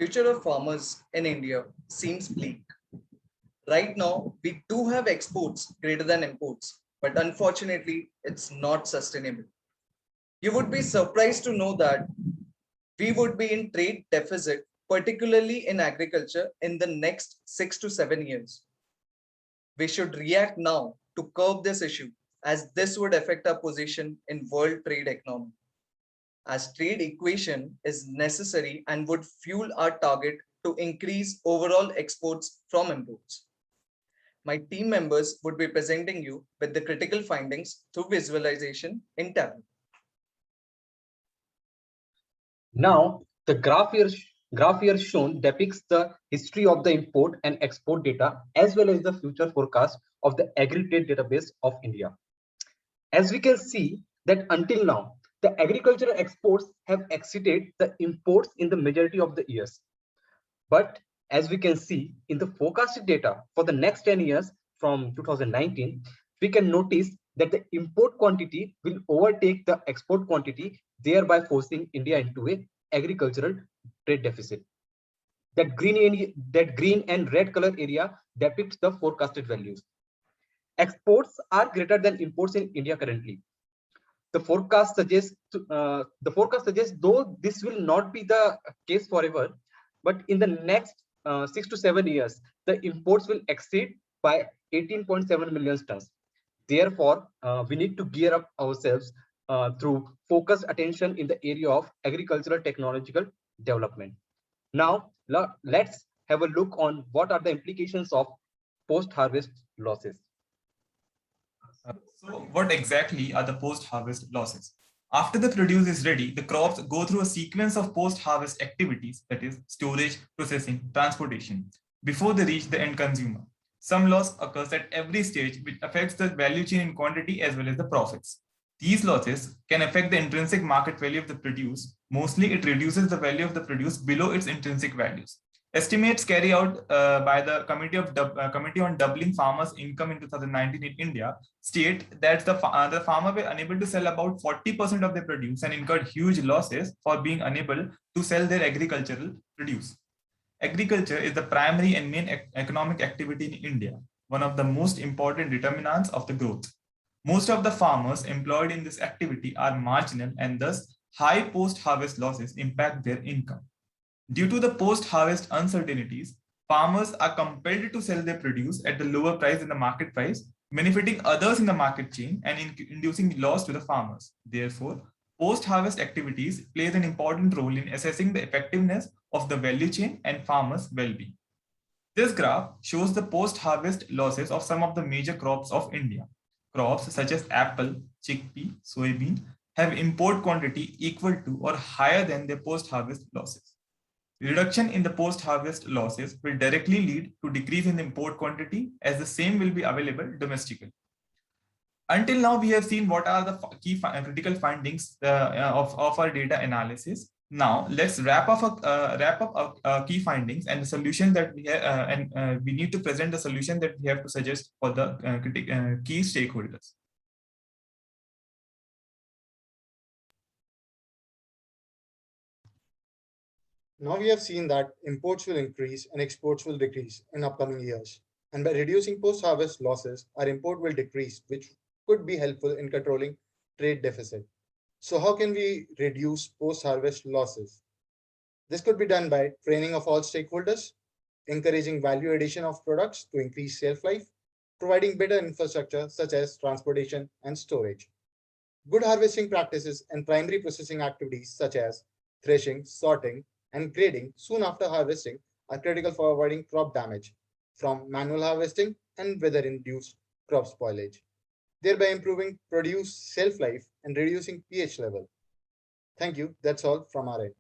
Future of farmers in India seems bleak. Right now, we do have exports greater than imports, but unfortunately, it's not sustainable. You would be surprised to know that we would be in trade deficit, particularly in agriculture, in the next 6 to 7 years. We should react now to curb this issue, as this would affect our position in world trade economy. As trade equation is necessary and would fuel our target to increase overall exports from imports. My team members would be presenting you with the critical findings through visualization in Tableau. Now, the graph here shown depicts the history of the import and export data as well as the future forecast of the Agri-Trade database of India. As we can see that until now, the agricultural exports have exceeded the imports in the majority of the years. But as we can see in the forecasted data for the next 10 years from 2019, we can notice that the import quantity will overtake the export quantity, thereby forcing India into a agricultural trade deficit. That green and red color area depicts the forecasted values. Exports are greater than imports in India currently. The forecast suggests though this will not be the case forever, but in the next 6 to 7 years, the imports will exceed by 18.7 million tons. Therefore, we need to gear up ourselves through focused attention in the area of agricultural technological development. Now, let's have a look on what are the implications of post-harvest losses. So what exactly are the post-harvest losses? After the produce is ready, the crops go through a sequence of post-harvest activities, that is storage, processing, transportation, before they reach the end consumer. Some loss occurs at every stage, which affects the value chain in quantity as well as the profits. These losses can affect the intrinsic market value of the produce. Mostly, it reduces the value of the produce below its intrinsic values. Estimates carried out by the Committee on Doubling Farmers' Income in 2019 in India state that the farmer were unable to sell about 40% of their produce and incurred huge losses for being unable to sell their agricultural produce. Agriculture is the primary and main economic activity in India, one of the most important determinants of the growth. Most of the farmers employed in this activity are marginal, and thus high post-harvest losses impact their income. Due to the post-harvest uncertainties, farmers are compelled to sell their produce at the lower price than the market price, benefiting others in the market chain and inducing loss to the farmers. Therefore, post-harvest activities plays an important role in assessing the effectiveness of the value chain and farmers' well-being. This graph shows the post-harvest losses of some of the major crops of India. Crops such as apple, chickpea, soybean have import quantity equal to or higher than their post-harvest losses. Reduction in the post-harvest losses will directly lead to decrease in the import quantity, as the same will be available domestically. Until now, we have seen what are the key critical findings of our data analysis. Now, let's wrap up our key findings and the solution that we have, we need to present the solution that we have to suggest for the key stakeholders. Now we have seen that imports will increase and exports will decrease in upcoming years. And by reducing post-harvest losses, our import will decrease, which could be helpful in controlling trade deficit. So how can we reduce post-harvest losses? This could be done by training of all stakeholders, encouraging value addition of products to increase shelf life, providing better infrastructure such as transportation and storage. Good harvesting practices and primary processing activities such as threshing, sorting, and grading soon after harvesting are critical for avoiding crop damage from manual harvesting and weather-induced crop spoilage, thereby improving produce shelf life and reducing pH level. Thank you. That's all from our end.